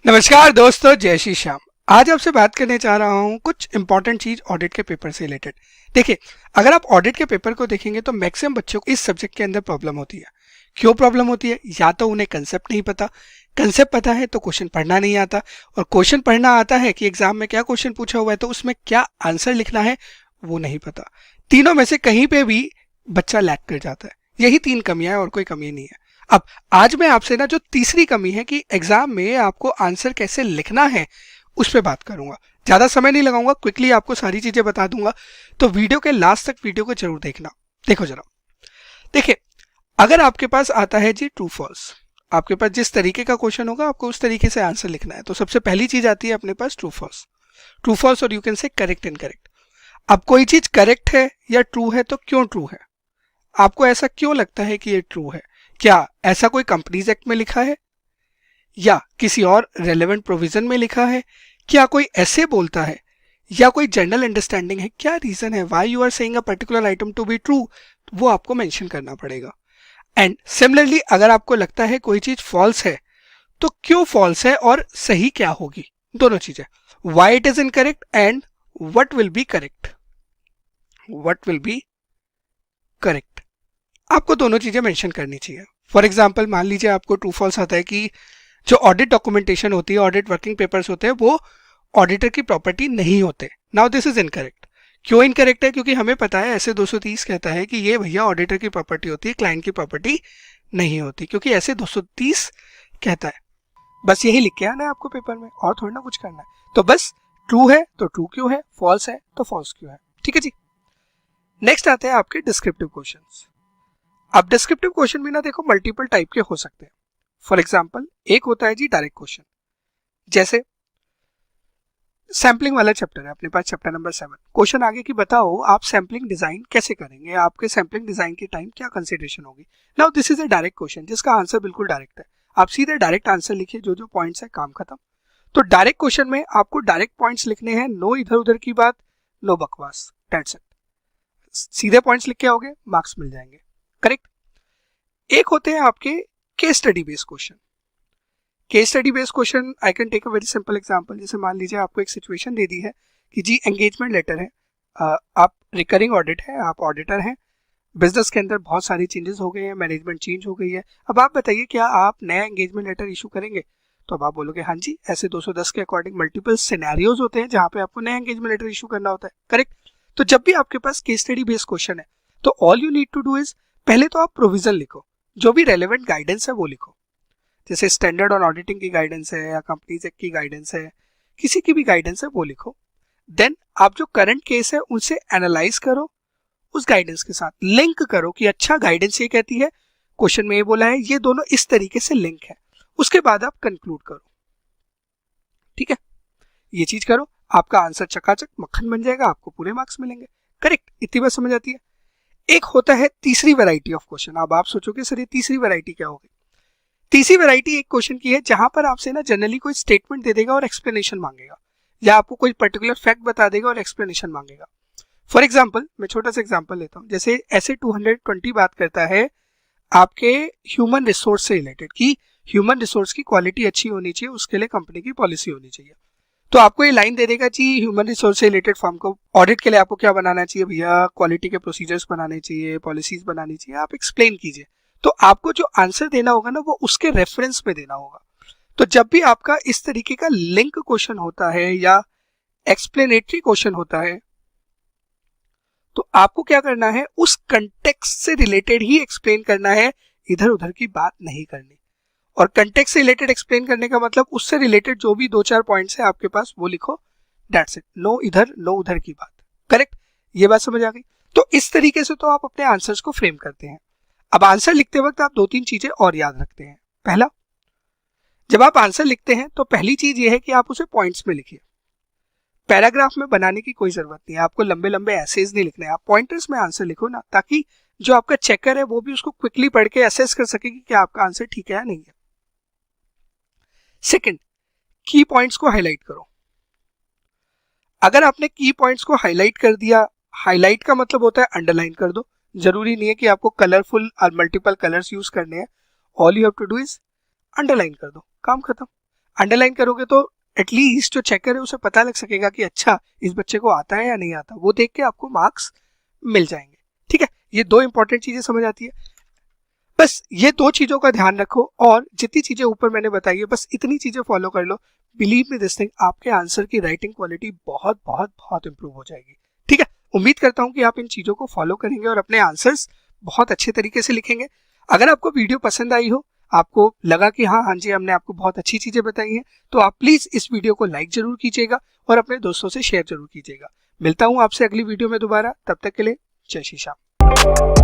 नमस्कार दोस्तों, जय श्री श्याम। आज आपसे बात करने जा रहा हूँ कुछ इंपॉर्टेंट चीज ऑडिट के पेपर से रिलेटेड। देखिए, अगर आप ऑडिट के पेपर को देखेंगे तो मैक्सिमम बच्चों को इस सब्जेक्ट के अंदर प्रॉब्लम होती है। क्यों प्रॉब्लम होती है? या तो उन्हें कंसेप्ट नहीं पता, कंसेप्ट पता है तो क्वेश्चन पढ़ना नहीं आता, और क्वेश्चन पढ़ना आता है कि एग्जाम में क्या क्वेश्चन पूछा हुआ है तो उसमें क्या आंसर लिखना है वो नहीं पता। तीनों में से कहीं पे भी बच्चा लैग कर जाता है। यही तीन कमियां हैं और कोई कमी नहीं है। अब आज मैं आपसे ना जो तीसरी कमी है कि एग्जाम में आपको आंसर कैसे लिखना है उस पर बात करूंगा। ज्यादा समय नहीं लगाऊंगा, क्विकली आपको सारी चीजें बता दूंगा, तो वीडियो के लास्ट तक वीडियो को जरूर देखना। देखो जरा, देखिए, अगर आपके पास आता है जी ट्रू फॉल्स, आपके पास जिस तरीके का क्वेश्चन होगा आपको उस तरीके से आंसर लिखना है। तो सबसे पहली चीज आती है अपने पास ट्रू फॉल्स। ट्रू फॉल्स और you can say correct incorrect. अब कोई चीज करेक्ट है या ट्रू है तो क्यों ट्रू है? आपको ऐसा क्यों लगता है कि ये ट्रू है? क्या ऐसा कोई कंपनीज एक्ट में लिखा है, या किसी और रेलेवेंट प्रोविजन में लिखा है, क्या कोई ऐसे बोलता है, या कोई जनरल अंडरस्टैंडिंग है? क्या रीजन है why you are saying a particular item to be true? वो आपको मेंशन करना पड़ेगा। एंड सिमिलरली अगर आपको लगता है कोई चीज फॉल्स है तो क्यों फॉल्स है और सही क्या होगी, दोनों चीजें, why it is incorrect and what will be correct, what will be correct, आपको दोनों चीजें मेंशन करनी चाहिए। फॉर एग्जाम्पल, मान लीजिए आपको ट्रू फॉल्स आता है कि जो ऑडिट डॉक्यूमेंटेशन होती है, ऑडिट वर्किंग पेपर्स होते हैं, वो ऑडिटर की प्रॉपर्टी नहीं होते। Now this is incorrect. क्यों इनकरेक्ट है? क्योंकि हमें पता है ऐसे 230 कहता है कि ये भैया ऑडिटर की प्रॉपर्टी होती है, क्लाइंट की प्रॉपर्टी नहीं होती, क्योंकि ऐसे 230 कहता है। बस यही लिख के आना है आपको पेपर में, और थोड़ा ना कुछ करना है। तो बस ट्रू है तो ट्रू क्यों है, फॉल्स है तो फॉल्स क्यों है। ठीक है जी। नेक्स्ट आते हैं आपके डिस्क्रिप्टिव क्वेश्चंस। अब डिस्क्रिप्टिव क्वेश्चन भी ना देखो मल्टीपल टाइप के हो सकते हैं। फॉर एग्जाम्पल, एक होता है जी डायरेक्ट क्वेश्चन, जैसे सैम्पलिंग वाला चैप्टर है अपने पास, चैप्टर नंबर 7। क्वेश्चन आगे की बताओ आप सैम्पलिंग डिजाइन कैसे करेंगे, आपके सैम्पलिंग डिजाइन के टाइम क्या कंसिडरेशन होगी। Now this is a direct question जिसका आंसर बिल्कुल डायरेक्ट है। आप सीधे डायरेक्ट आंसर लिखिए, जो जो पॉइंट्स है, काम खत्म। तो डायरेक्ट क्वेश्चन में आपको डायरेक्ट पॉइंट्स लिखने हैं, नो इधर उधर की बात, नो बकवास, दैट्स इट। सीधे पॉइंट्स लिख के आओगे, मार्क्स मिल जाएंगे। करेक्ट। एक होते हैं आपके case study based question. Case study based question I can take a very simple example. जैसे मान लीजिए आपको एक सिचुएशन दे दी है कि जी एंगेजमेंट लेटर है, आप रिकरिंग ऑडिट है, आप ऑडिटर हैं, बिजनेस के अंदर बहुत सारी चेंजेस हो गए हैं, मैनेजमेंट चेंज हो गई है। अब आप बताइए क्या आप नया एंगेजमेंट लेटर इशू करेंगे? तो अब आप बोलोगे हाँ जी, ऐसे 210 के अकॉर्डिंग मल्टीपल सिनेरियोज होते हैं जहां पे आपको नया एंगेजमेंट लेटर इशू करना होता है। करेक्ट। तो जब भी आपके पास केस स्टडी बेस्ड क्वेश्चन है तो all you need to do is, पहले तो आप प्रोविजन लिखो, जो भी रेलेवेंट गाइडेंस है वो लिखो। जैसे स्टैंडर्ड ऑन ऑडिटिंग की गाइडेंस है, या कंपनीज एक्ट की गाइडेंस है, किसी की भी गाइडेंस है वो लिखो। देन आप जो करंट केस है उनसे एनालाइज करो, उस गाइडेंस के साथ लिंक करो कि अच्छा गाइडेंस ये कहती है, क्वेश्चन में ये बोला है, ये दोनों इस तरीके से लिंक है। उसके बाद आप कंक्लूड करो। ठीक है, ये चीज करो, आपका आंसर चकाचक मक्खन बन जाएगा, आपको पूरे मार्क्स मिलेंगे। करेक्ट। इतनी बात समझ आती है। एक होता है तीसरी वैरायटी ऑफ क्वेश्चन। अब आप सोचोगे सर ये तीसरी वैरायटी क्या होगी? तीसरी वैरायटी एक क्वेश्चन की है जहां पर आपसे ना जनरली कोई स्टेटमेंट दे देगा और एक्सप्लेनेशन मांगेगा, या आपको कोई पर्टिकुलर फैक्ट बता देगा और एक्सप्लेनेशन मांगेगा। फॉर एग्जाम्पल, मैं छोटा सा एग्जाम्पल लेता हूं। जैसे ऐसे 220 बात करता है आपके ह्यूमन रिसोर्स से रिलेटेड, कि ह्यूमन रिसोर्स की क्वालिटी अच्छी होनी चाहिए, उसके लिए कंपनी की पॉलिसी होनी चाहिए। तो आपको ये लाइन दे देगा जी ह्यूमन रिसोर्स से रिलेटेड फर्म को ऑडिट के लिए आपको क्या बनाना चाहिए भैया, क्वालिटी के प्रोसीजर्स बनाने चाहिए, पॉलिसीज बनानी चाहिए, आप एक्सप्लेन कीजिए। तो आपको जो आंसर देना होगा ना वो उसके रेफरेंस में देना होगा। तो जब भी आपका इस तरीके का लिंक क्वेश्चन होता है या एक्सप्लेनेटरी क्वेश्चन होता है तो आपको क्या करना है, उस कंटेक्स्ट से रिलेटेड ही एक्सप्लेन करना है, इधर उधर की बात नहीं करनी। और कंटेक्स्ट से रिलेटेड एक्सप्लेन करने का मतलब उससे रिलेटेड जो भी 2-4 पॉइंट्स है आपके पास वो लिखो, दैट्स इट। नो इधर नो उधर की बात। करेक्ट। ये बात समझ आ गई? तो इस तरीके से तो आप अपने आंसर्स को फ्रेम करते हैं। अब आंसर लिखते वक्त आप 2-3 चीजें और याद रखते हैं। पहला, जब आप आंसर लिखते हैं तो पहली चीज ये है कि आप उसे पॉइंट्स में लिखिए। पैराग्राफ में बनाने की कोई जरूरत नहीं है, आपको लंबे लंबे एसेज नहीं लिखने हैं, आप पॉइंटर्स में आंसर लिखो ना, ताकि जो आपका चेकर है वो भी उसको क्विकली पढ़ के असेस कर सके कि क्या आपका आंसर ठीक है या नहीं है। सेकंड, की पॉइंट्स को हाईलाइट करो। अगर आपने की पॉइंट्स को हाईलाइट कर दिया, हाईलाइट का मतलब होता है अंडरलाइन कर दो। जरूरी नहीं है कि आपको कलरफुल और मल्टीपल कलर्स यूज करने हैं, all you have to do is underline कर दो, काम खत्म। अंडरलाइन करोगे तो एटलीस्ट जो चेकर है उसे पता लग सकेगा कि अच्छा इस बच्चे को आता है या नहीं आता, वो देख के आपको मार्क्स मिल जाएंगे। ठीक है, ये दो इंपॉर्टेंट चीजें समझ आती है। बस ये दो चीजों का ध्यान रखो और जितनी चीजें ऊपर मैंने बताई है बस इतनी चीजें फॉलो कर लो। बिलीव मी दिस थिंग, आपके आंसर की राइटिंग क्वालिटी बहुत बहुत बहुत इंप्रूव हो जाएगी। ठीक है, उम्मीद करता हूं कि आप इन चीजों को फॉलो करेंगे और अपने आंसर्स बहुत अच्छे तरीके से लिखेंगे। अगर आपको वीडियो पसंद आई हो, आपको लगा कि हाँ जी हमने आपको बहुत अच्छी चीजें बताई हैं, तो आप प्लीज इस वीडियो को लाइक जरूर कीजिएगा और अपने दोस्तों से शेयर जरूर कीजिएगा। मिलता हूं आपसे अगली वीडियो में दोबारा, तब तक के लिए जय श्री श्याम।